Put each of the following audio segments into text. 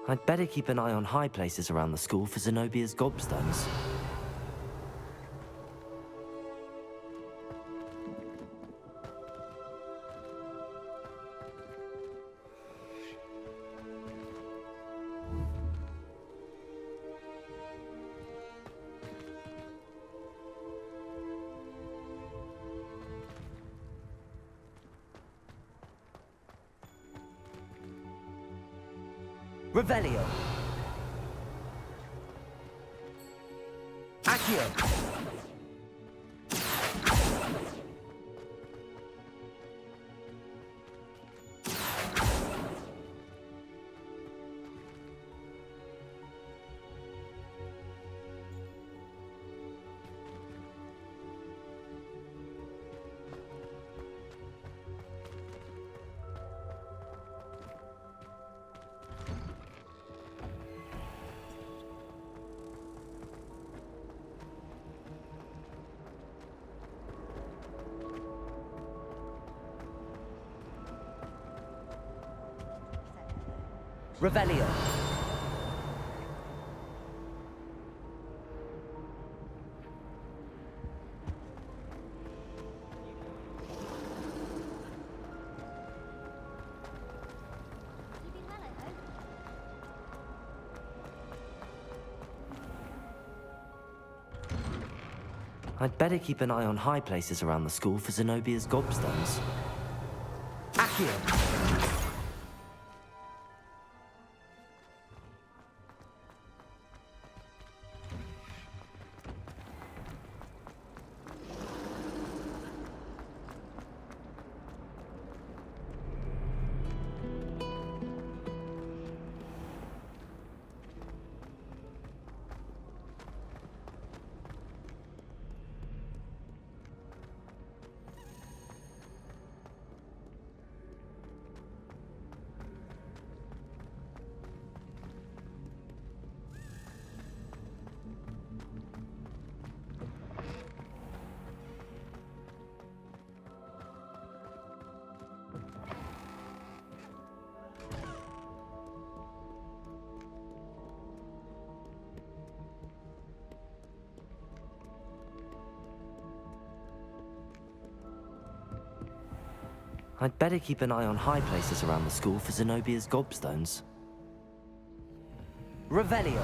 I'd better keep an eye on high places around the school for Zenobia's gobstones. Revelio. Accio. Revelio. I'd better keep an eye on high places around the school for Zenobia's gobstones. Accio. I'd better keep an eye on high places around the school for Zenobia's gobstones. Revelio.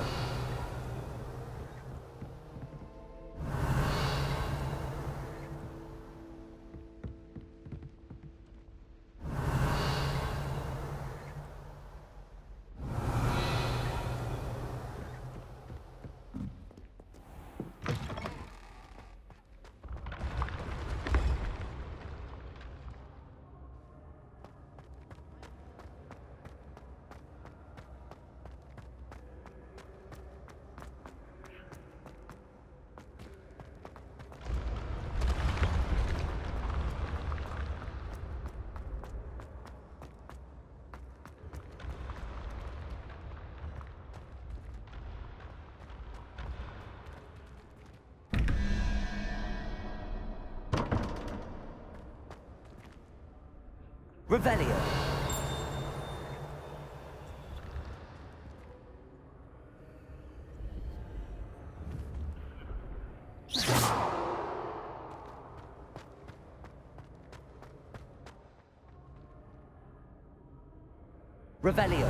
Revelio. Revelio.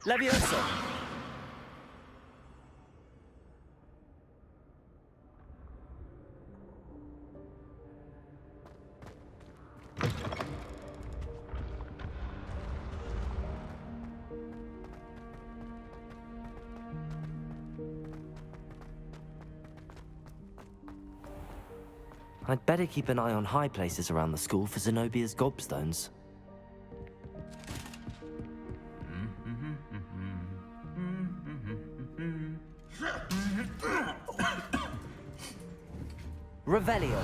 Levioso. I'd better keep an eye on high places around the school for Zenobia's gobstones. Revelio.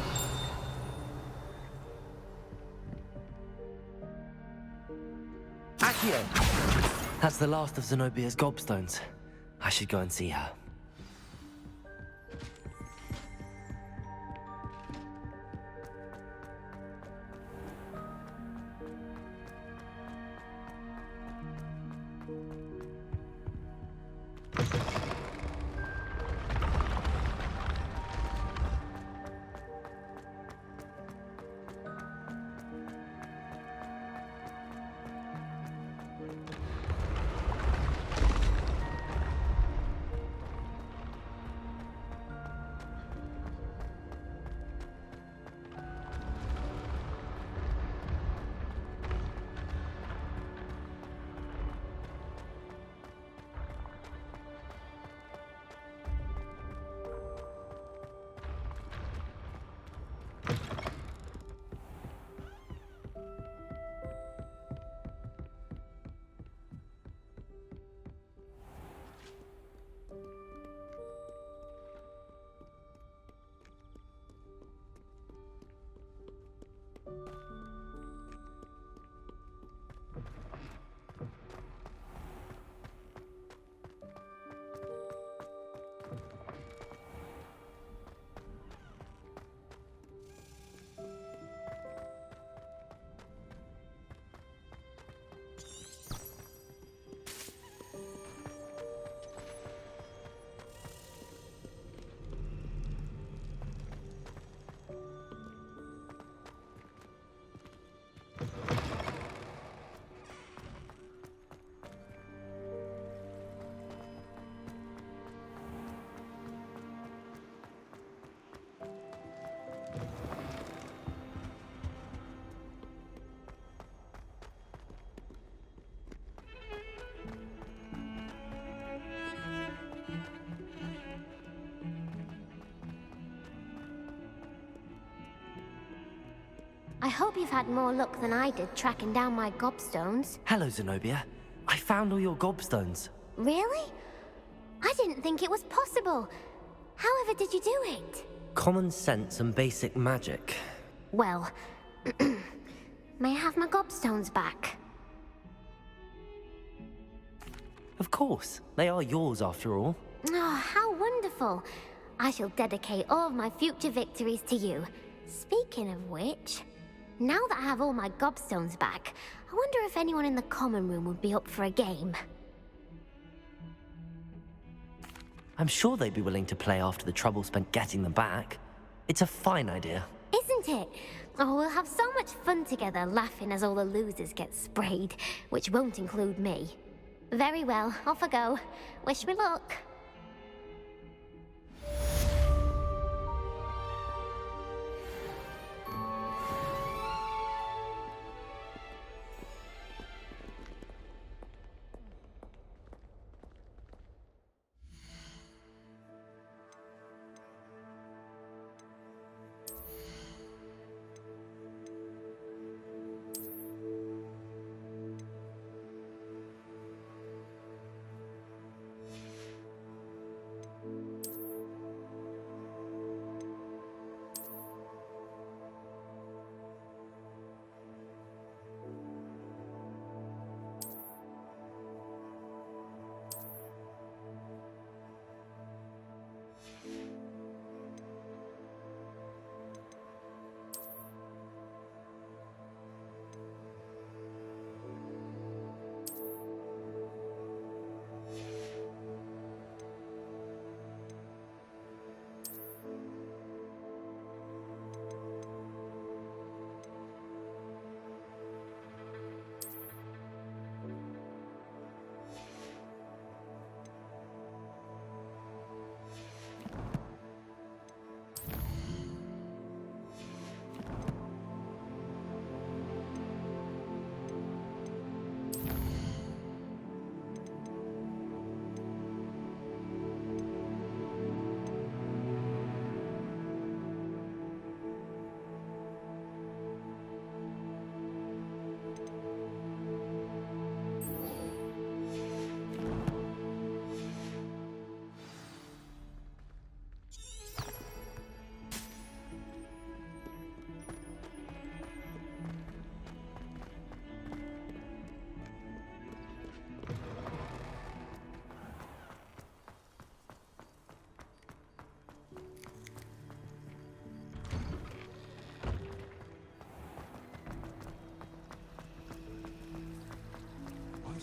Accio! That's the last of Zenobia's gobstones. I should go and see her. I hope you've had more luck than I did tracking down my gobstones. Hello, Zenobia. I found all your gobstones. Really? I didn't think it was possible. However did you do it? Common sense and basic magic. Well, may I have my gobstones back? Of course. They are yours after all. Oh, how wonderful. I shall dedicate all of my future victories to you. Speaking of which, now that I have all my gobstones back, I wonder if anyone in the common room would be up for a game. I'm sure they'd be willing to play after the trouble spent getting them back. It's a fine idea. Isn't it? Oh, we'll have so much fun together laughing as all the losers get sprayed, which won't include me. Very well, off I go. Wish me luck.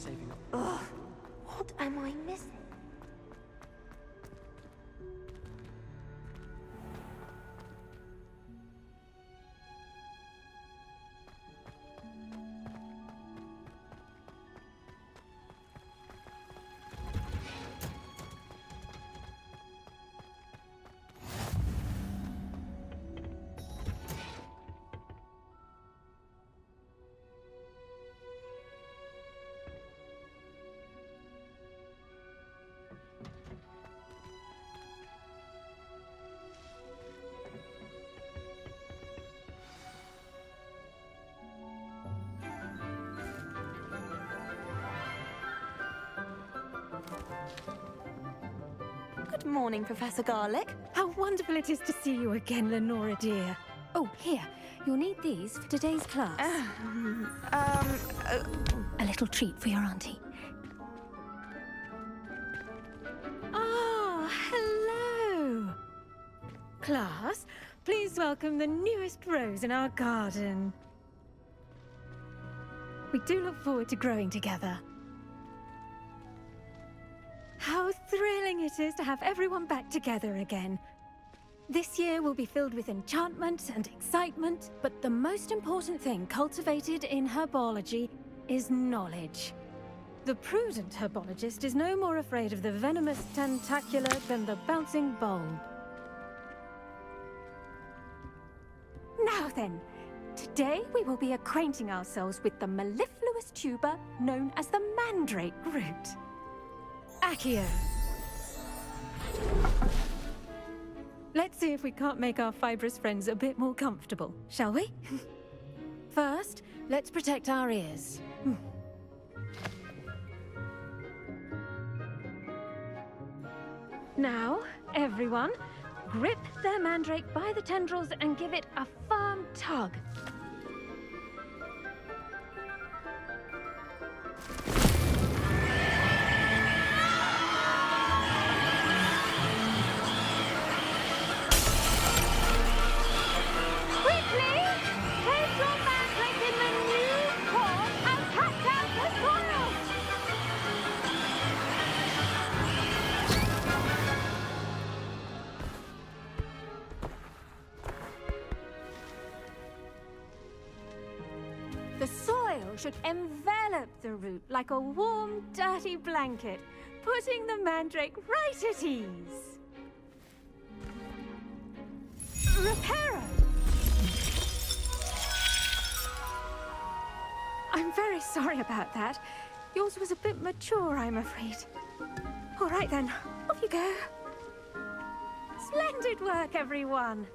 saving up. Ugh, what am I missing? Good morning, Professor Garlick. How wonderful it is to see you again, Lenora dear. Oh, here, you'll need these for today's class. A little treat for your auntie. Ah, hello. Class, please welcome the newest rose in our garden. We do look forward to growing together. How thrilling it is to have everyone back together again. This year will be filled with enchantment and excitement, but the most important thing cultivated in herbology is knowledge. The prudent herbologist is no more afraid of the venomous tentacular than the bouncing bulb. Now then, today we will be acquainting ourselves with the mellifluous tuber known as the mandrake root. Accio. Let's see if we can't make our fibrous friends a bit more comfortable, shall we? First, let's protect our ears. Now, everyone, grip their mandrake by the tendrils and give it a firm tug. The soil should envelop the root like a warm, dirty blanket, putting the mandrake right at ease. Reparo! I'm very sorry about that. Yours was a bit mature, I'm afraid. All right then, off you go. Splendid work, everyone!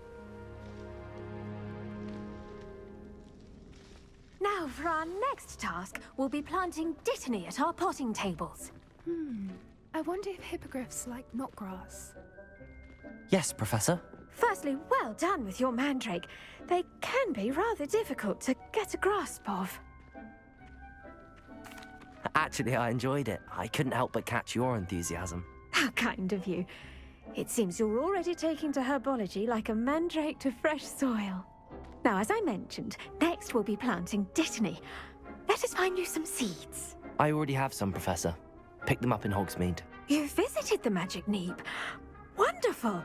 Now, for our next task, we'll be planting dittany at our potting tables. I wonder if hippogriffs like knotgrass. Yes, Professor. Firstly, well done with your mandrake. They can be rather difficult to get a grasp of. Actually, I enjoyed it. I couldn't help but catch your enthusiasm. How kind of you. It seems you're already taking to herbology like a mandrake to fresh soil. Now, as I mentioned, next we'll be planting dittany. Let us find you some seeds. I already have some, Professor. Picked them up in Hogsmeade. You visited the Magic Neep. Wonderful!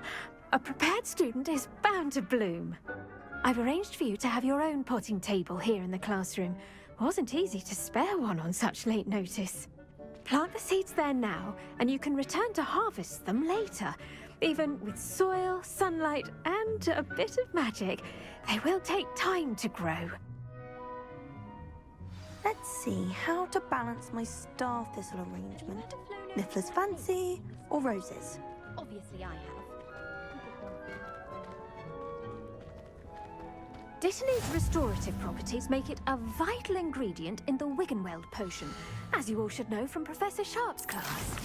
A prepared student is bound to bloom. I've arranged for you to have your own potting table here in the classroom. Wasn't easy to spare one on such late notice. Plant the seeds there now, and you can return to harvest them later. Even with soil, sunlight, and a bit of magic, they will take time to grow. Let's see how to balance my star thistle arrangement. Niffler's fancy or roses? Obviously, I have. Dittany's restorative properties make it a vital ingredient in the Wiggenweld potion, as you all should know from Professor Sharp's class.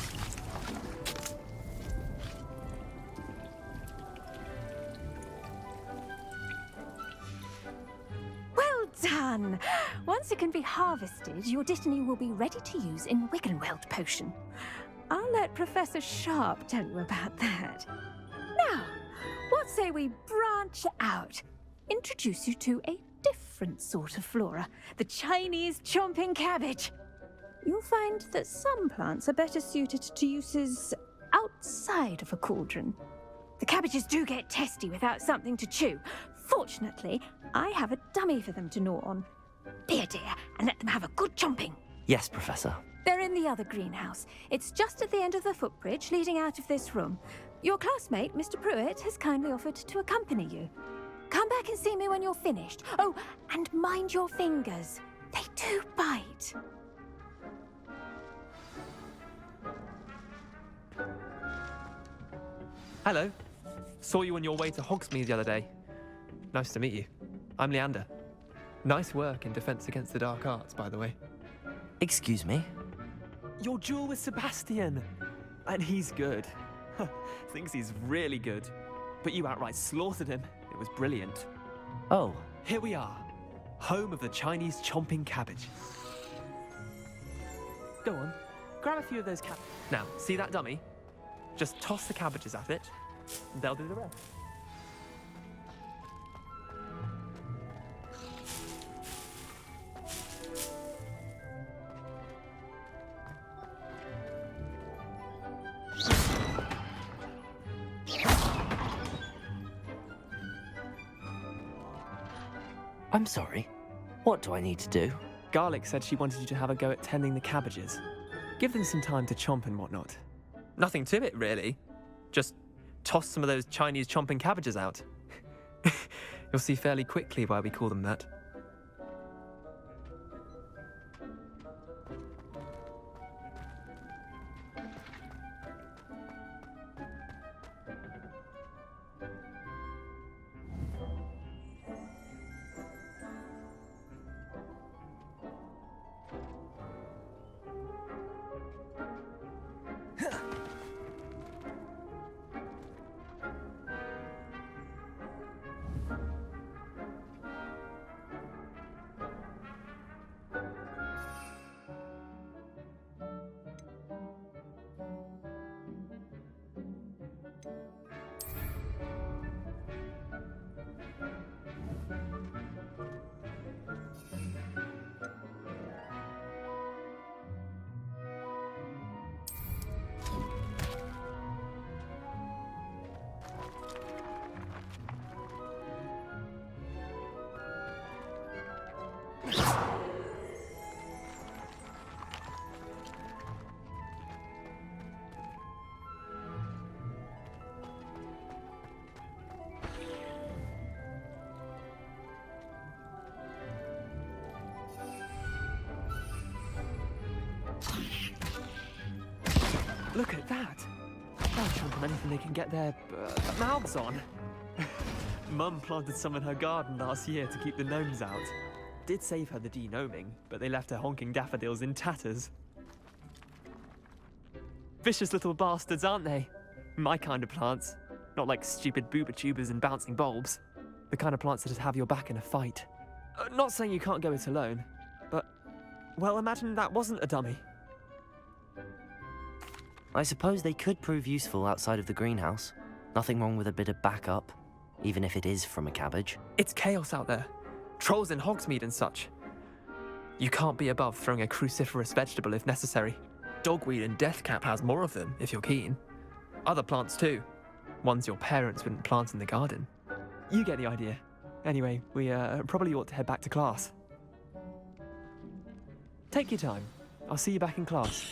Well done! Once it can be harvested, your dittany will be ready to use in Wiggenweld potion. I'll let Professor Sharp tell you about that. Now, what say we branch out? Introduce you to a different sort of flora, the Chinese chomping cabbage. you'll find that some plants are better suited to uses outside of a cauldron. The cabbages do get testy without something to chew. Fortunately, I have a dummy for them to gnaw on. Be a dear and let them have a good chomping. Yes, Professor. They're in the other greenhouse. It's just at the end of the footbridge leading out of this room. Your classmate, Mr. Pruitt, has kindly offered to accompany you. Come back and see me when you're finished. Oh, and mind your fingers. They do bite. Hello. Saw you on your way to Hogsmeade the other day. Nice to meet you. I'm Leander. Nice work in Defense Against the Dark Arts, by the way. Excuse me? Your duel with Sebastian! And he's good. Thinks he's really good. But you outright slaughtered him. It was brilliant. Oh, Here we are. Home of the Chinese chomping cabbage. Go on. Grab a few of those cabbages. Now, see that dummy? Just toss the cabbages at it. They'll do the rest. I'm sorry. What do I need to do? Garlic said she wanted you to have a go at tending the cabbages. Give them some time to chomp and whatnot. Nothing to it, really. Just toss some of those Chinese chomping cabbages out. You'll see fairly quickly why we call them that. Look at that! They'll chomp on anything they can get their mouths on. Mum planted some in her garden last year to keep the gnomes out. Did save her the de-gnoming, but they left her honking daffodils in tatters. Vicious little bastards, aren't they? My kind of plants. Not like stupid booba tubers and bouncing bulbs. The kind of plants that'd have your back in a fight. Not saying you can't go it alone, but, well, imagine that wasn't a dummy. I suppose they could prove useful outside of the greenhouse. Nothing wrong with a bit of backup, even if it is from a cabbage. It's chaos out there. Trolls in Hogsmeade and such. You can't be above throwing a cruciferous vegetable if necessary. Dogweed and deathcap has more of them, if you're keen. Other plants too. Ones your parents wouldn't plant in the garden. You get the idea. Anyway, we probably ought to head back to class. Take your time. I'll see you back in class.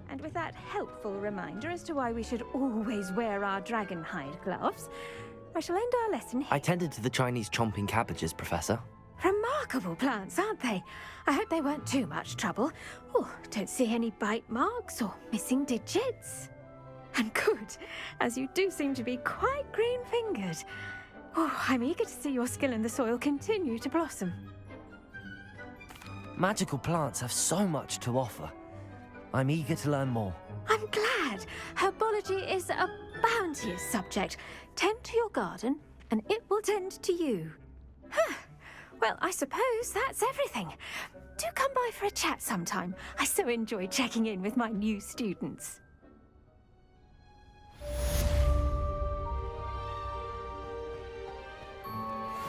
And with that helpful reminder as to why we should always wear our dragon hide gloves, I shall end our lesson here. I tended to the Chinese chomping cabbages, Professor. Remarkable plants, aren't they? I hope they weren't too much trouble. Oh, don't see any bite marks or missing digits. And good, as you do seem to be quite green-fingered. Oh, I'm eager to see your skill in the soil continue to blossom. Magical plants have so much to offer. I'm eager to learn more. I'm glad. Herbology is a bounteous subject. Tend to your garden, and it will tend to you. Huh. Well, I suppose that's everything. Do come by for a chat sometime. I so enjoy checking in with my new students.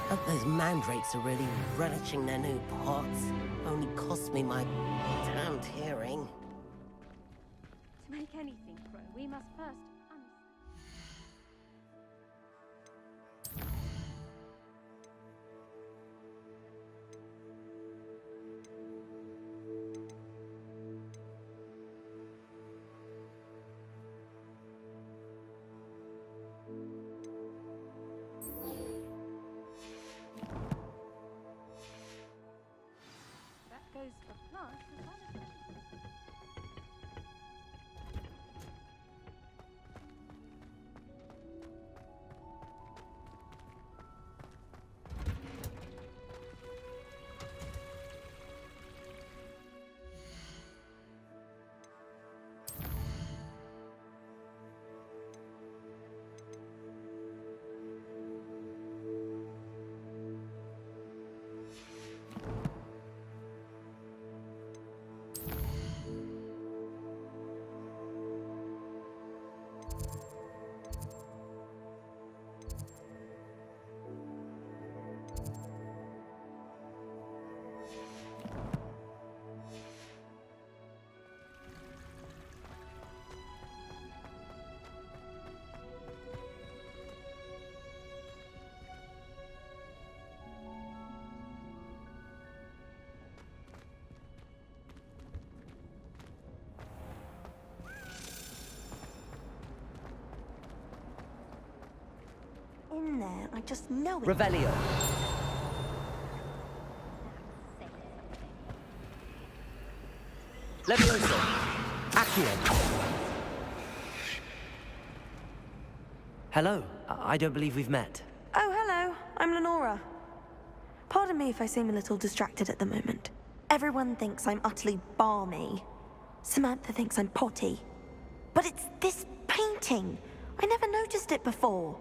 Hope those mandrakes are really relishing their new pots. Only cost me my damned hearing. To make anything grow, we must first... That goes for plants as well as... In there, I just know it. Revelio. Levioso. Accio. Hello. I don't believe we've met. Oh, hello. I'm Lenora. Pardon me if I seem a little distracted at the moment. Everyone thinks I'm utterly balmy. Samantha thinks I'm potty. But it's this painting. I never noticed it before.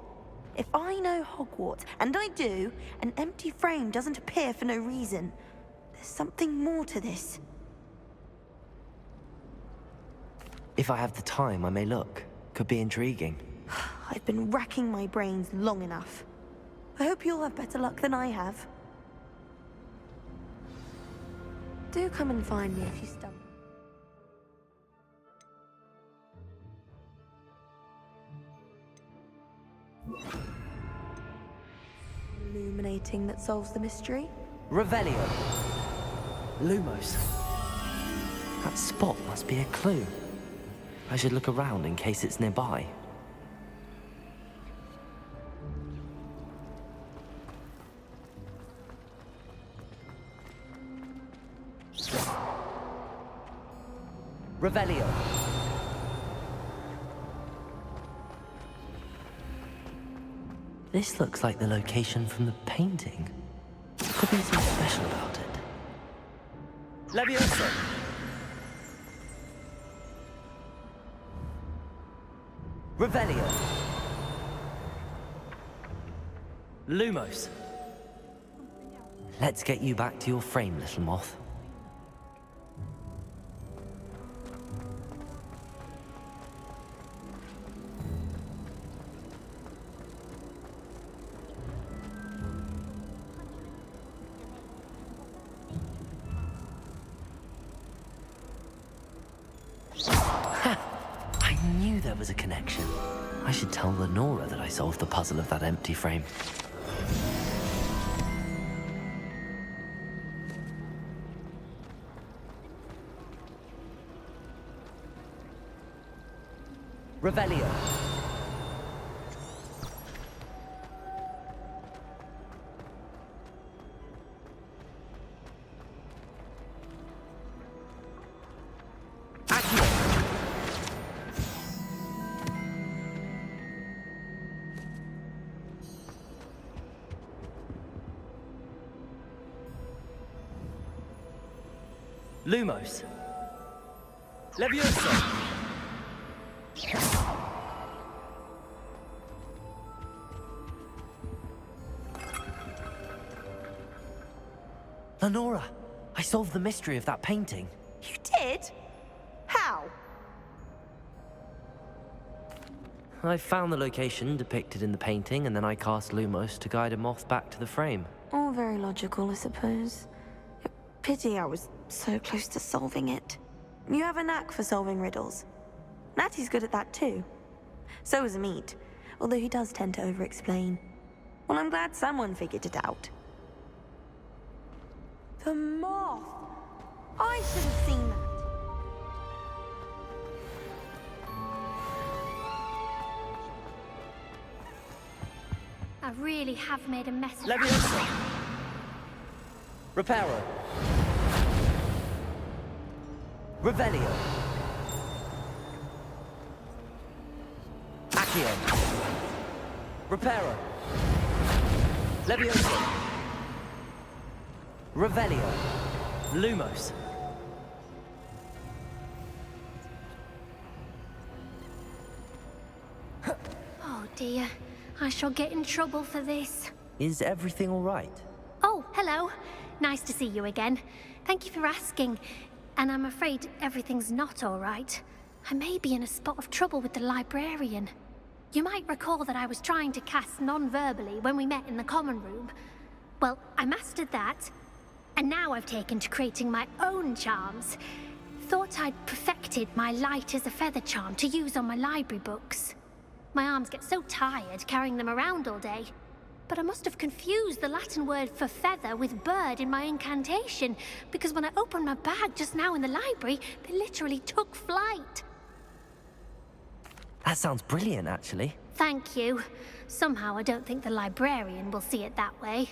If I know Hogwarts, and I do, an empty frame doesn't appear for no reason. There's something more to this. If I have the time, I may look. Could be intriguing. I've been racking my brains long enough. I hope you'll have better luck than I have. Do come and find me if you stumble. Illuminating that solves the mystery. Revelio. Lumos. That spot must be a clue. I should look around in case it's nearby. Revelio. This looks like the location from the painting. Could be something special about it. Levioso. Revelio. Lumos. Let's get you back to your frame, little moth. There was a connection. I should tell Lenora that I solved the puzzle of that empty frame. Revelio. Lumos. Levioso. Lenora, I solved the mystery of that painting. You did? How? I found the location depicted in the painting, and then I cast Lumos to guide a moth back to the frame. All very logical, I suppose. A pity I was so close to solving it. You have a knack for solving riddles. Natty's good at that too. So is Amit, although he does tend to over-explain. Well, I'm glad someone figured it out. The moth! I should have seen that. I really have made a mess of Leviosa! Reparo! Revelio! Accio! Reparo! Leviosa! Revelio! Lumos! Oh dear, I shall get in trouble for this. Is everything all right? Oh, hello. Nice to see you again. Thank you for asking. And I'm afraid everything's not all right. I may be in a spot of trouble with the librarian. You might recall that I was trying to cast non-verbally when we met in the common room. Well, I mastered that, and now I've taken to creating my own charms. Thought I'd perfected my light as a feather charm to use on my library books. My arms get so tired carrying them around all day. But I must have confused the Latin word for feather with bird in my incantation, because when I opened my bag just now in the library, they literally took flight. That sounds brilliant, actually. Thank you. Somehow I don't think the librarian will see it that way.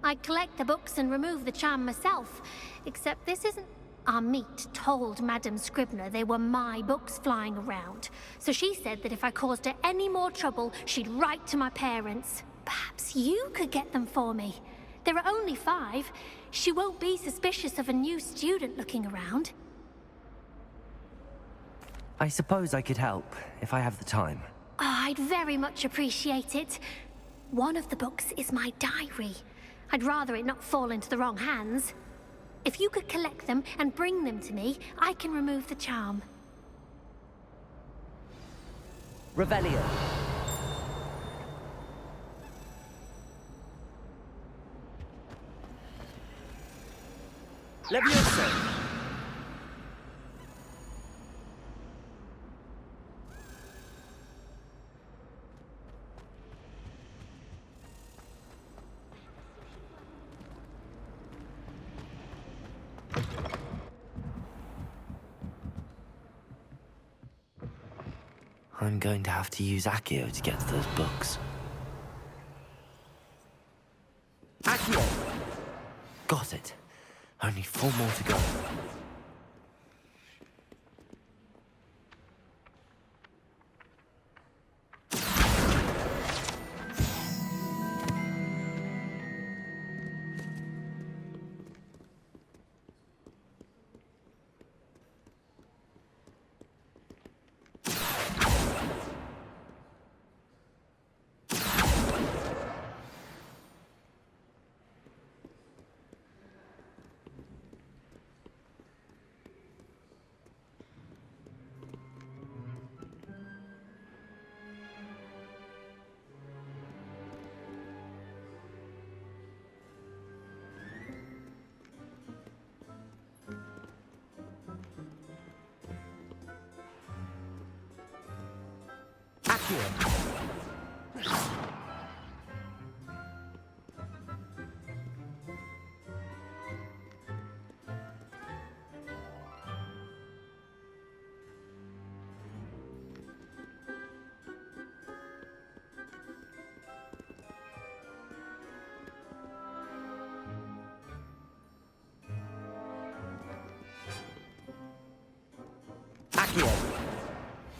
I collect the books and remove the charm myself, except this isn't... Amit told Madame Scribner they were my books flying around, so she said that if I caused her any more trouble, she'd write to my parents. Perhaps you could get them for me. There are only 5. She won't be suspicious of a new student looking around. I suppose I could help, if I have the time. Oh, I'd very much appreciate it. One of the books is my diary. I'd rather it not fall into the wrong hands. If you could collect them and bring them to me, I can remove the charm. Revelio. Leviosa. I'm going to have to use Accio to get to those books. Accio! Got it. Only 4 more to go.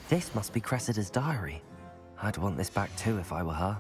This must be Cressida's diary. I'd want this back too if I were her.